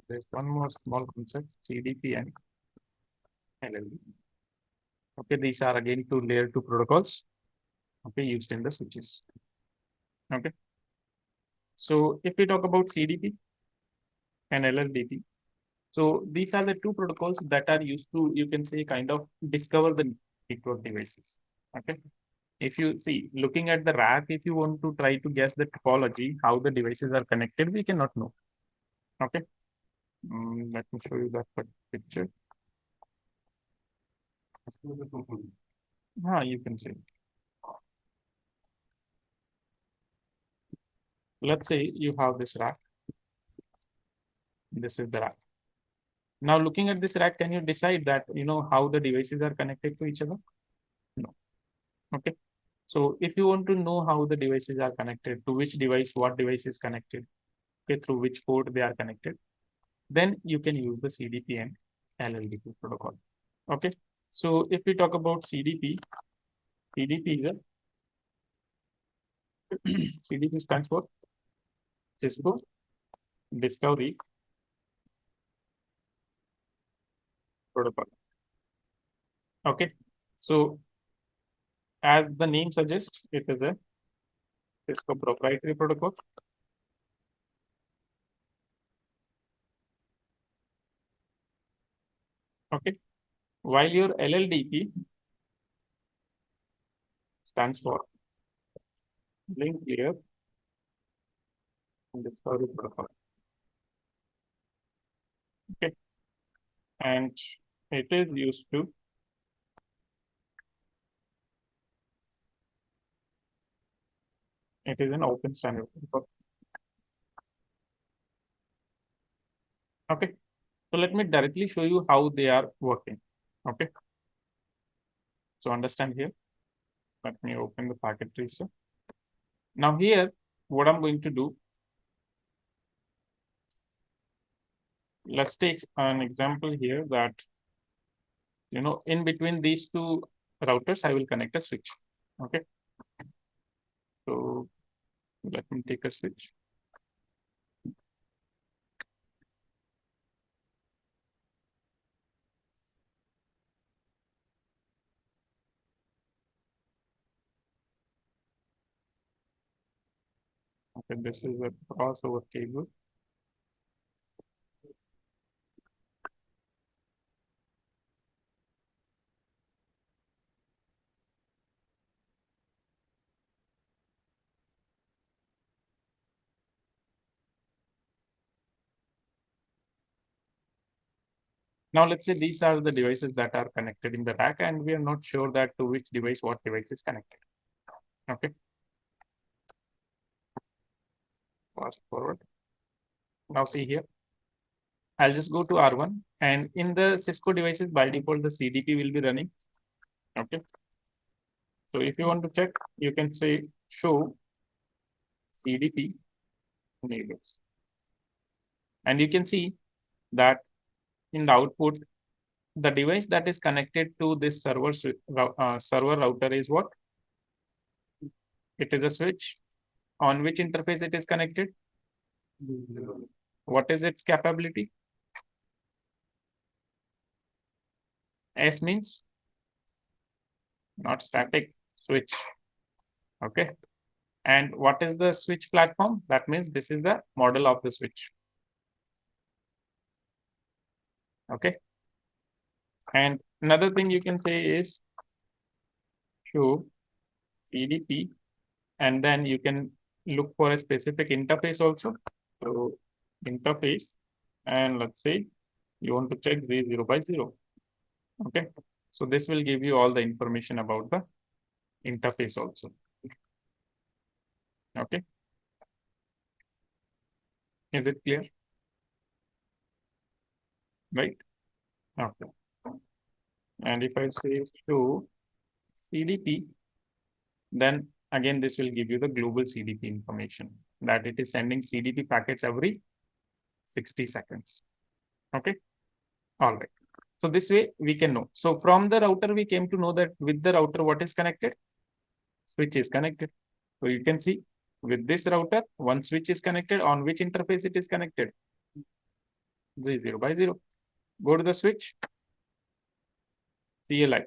there's one more small concept, CDP and LLDP. Okay, these are again two layer 2 protocols, okay, used in the switches. Okay, so if we talk about CDP and LLDP, so these are the two protocols that are used to, you can say, kind of discover the network devices. Okay, if you see, looking at the rack, if you want to try to guess the topology, how the devices are connected, we cannot know. Okay, let me show you that picture. You can see. Let's say you have this rack. This is the rack. Now, looking at this rack, can you decide that, how the devices are connected to each other? No. Okay. So if you want to know how the devices are connected, to which device, what device is connected, okay, through which port they are connected, then you can use the CDP and LLDP protocol. Okay. So if we talk about CDP, CDP is CDP stands for Cisco Discovery Protocol. Okay. So as the name suggests, it is a Cisco proprietary protocol. Okay. While your LLDP stands for Link Layer Discovery Protocol. Okay. And it is used to it is an open standard protocol. Okay. So let me directly show you how they are working. Okay. So understand here. Let me open the packet tracer. Now here, what I'm going to do, let's take an example here that, in between these two routers, I will connect a switch. Okay. So let me take a switch. Okay, this is a crossover cable. Now let's say these are the devices that are connected in the rack, and we are not sure that to which device, what device is connected. Okay. Fast forward. Now see here. I'll just go to R1, and in the Cisco devices, by default, the CDP will be running. Okay. So if you want to check, you can say show CDP neighbors. And you can see that in the output, the device that is connected to this server router is what? It is a switch. On which interface it is connected? What is its capability? S means not static, switch. Okay. And what is the switch platform? That means this is the model of the switch. Okay. And another thing you can say is show CDP, and then you can look for a specific interface also. So interface, and let's say you want to check Z0 by 0. Okay. So this will give you all the information about the interface also. Okay. Is it clear? Right. Okay. And if I say show CDP, then again, this will give you the global CDP information that it is sending CDP packets every 60 seconds. Okay. All right. So this way we can know. So from the router, we came to know that with the router, what is connected? Switch is connected. So you can see with this router, one switch is connected. On which interface it is connected? Z0 by 0. Go to the switch, CLI.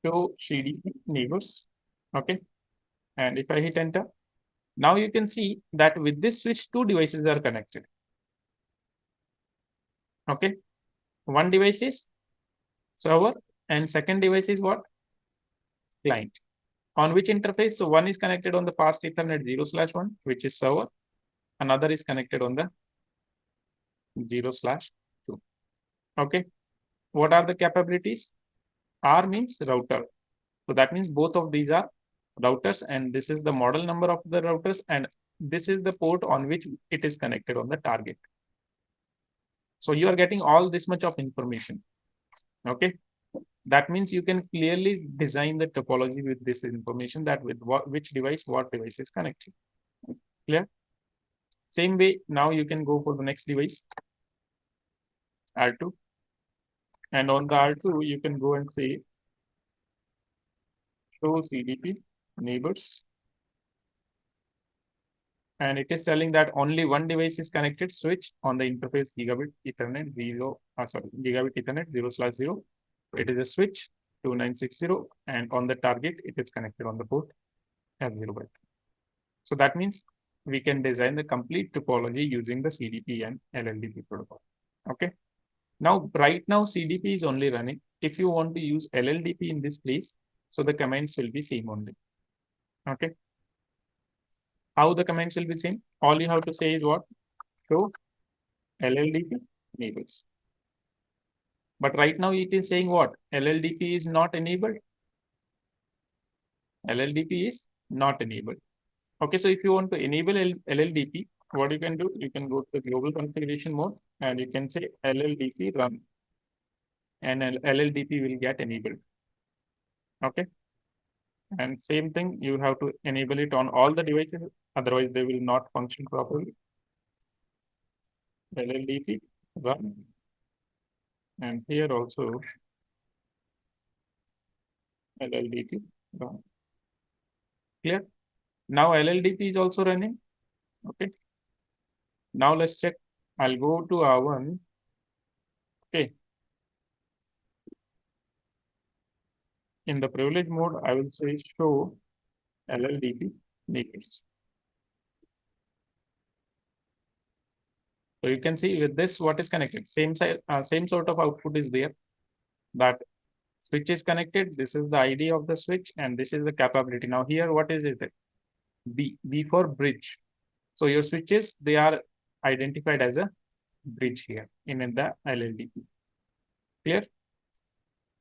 Show CDP neighbors. Okay. And if I hit enter, now you can see that with this switch, two devices are connected. Okay. One device is server and second device is what? Client. On which interface? So one is connected on the fast Ethernet 0/1, which is server. Another is connected on the 0/2. Okay. What are the capabilities? R means router. So that means both of these are routers, and this is the model number of the routers, and this is the port on which it is connected on the target. So you are getting all this much of information. Okay. That means you can clearly design the topology with this information, that with which device, what device is connected. Clear? Same way, now you can go for the next device, R2. And on the R2, you can go and say, show CDP neighbors. And it is telling that only one device is connected, switch on the interface gigabit Ethernet 0/0. It is a switch 2960, and on the target, it is connected on the port F0 by 2. So that means we can design the complete topology using the CDP and LLDP protocol. Okay. Now, right now, CDP is only running. If you want to use LLDP in this place, so the commands will be same only. Okay. How the commands will be same? All you have to say is what? Show LLDP enables. But right now it is saying what? LLDP is not enabled. LLDP is not enabled. Okay, so if you want to enable LLDP, what you can do? You can go to the global configuration mode and you can say LLDP run, and LLDP will get enabled. Okay. And same thing, you have to enable it on all the devices, otherwise they will not function properly. LLDP run, and here also LLDP run. Clear? Now LLDP is also running. Okay. Now let's check. I'll go to R1. Okay. In the privilege mode, I will say show LLDP neighbors. So you can see with this what is connected. Same sort of output is there. That switch is connected. This is the ID of the switch, and this is the capability. Now here, what is it? B for bridge. So your switches, they are identified as a bridge here in the LLDP. Clear?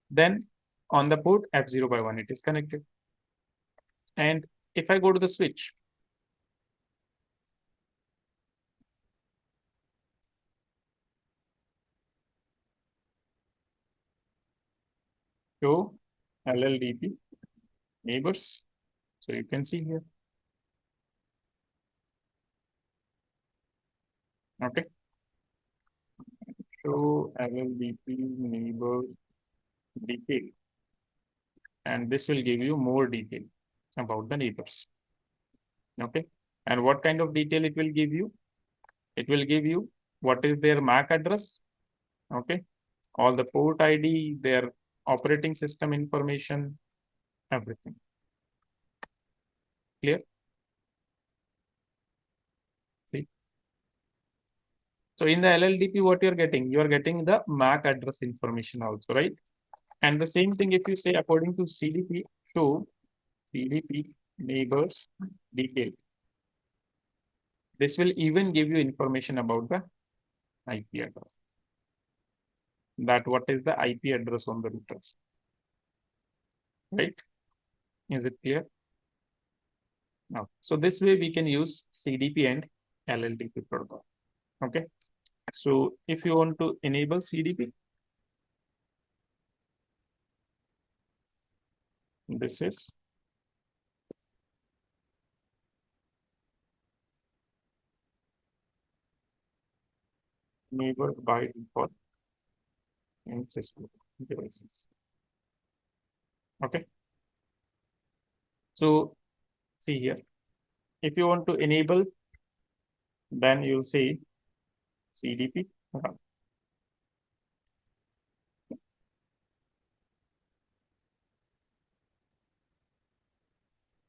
Then on the port F0 by 1, it is connected. And if I go to the switch, show LLDP neighbors. So you can see here. Okay. Show LLDP neighbors detail. And this will give you more detail about the neighbors. Okay. And what kind of detail it will give you? It will give you what is their MAC address. Okay. All the port ID, their operating system information, everything. Clear? See? So in the LLDP, what you're getting? You're getting the MAC address information also, right? And the same thing if you say according to CDP, show CDP neighbors detail. This will even give you information about the IP address. That what is the IP address on the routers. Right? Is it clear? Now, so this way we can use CDP and LLDP protocol. Okay. So if you want to enable CDP, this is enabled by default in Cisco devices. Okay. So see here. If you want to enable, then you'll say CDP.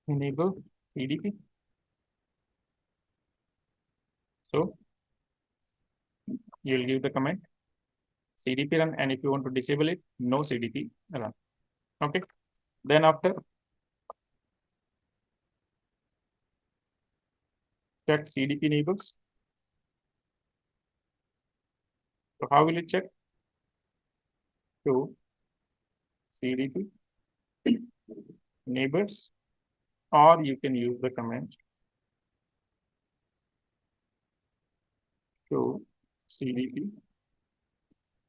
Enable CDP. So you'll give the command CDP run, and if you want to disable it, no CDP run. Okay. Then after, check CDP neighbors. So how will it check? To CDP neighbors, or you can use the command to CDP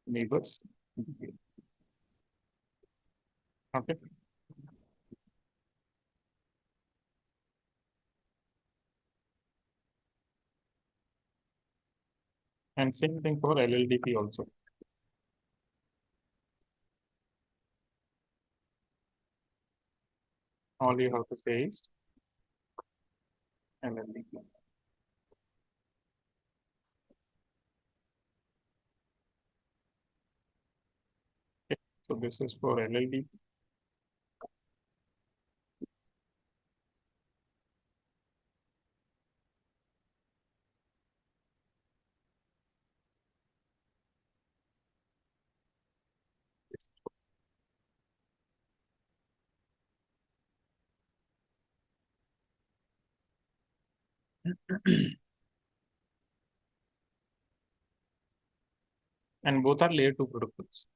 neighbors. Okay. And same thing for LLDP also. All you have to say is LLDP. Okay. So this is for LLDP. And both are layer 2 protocols.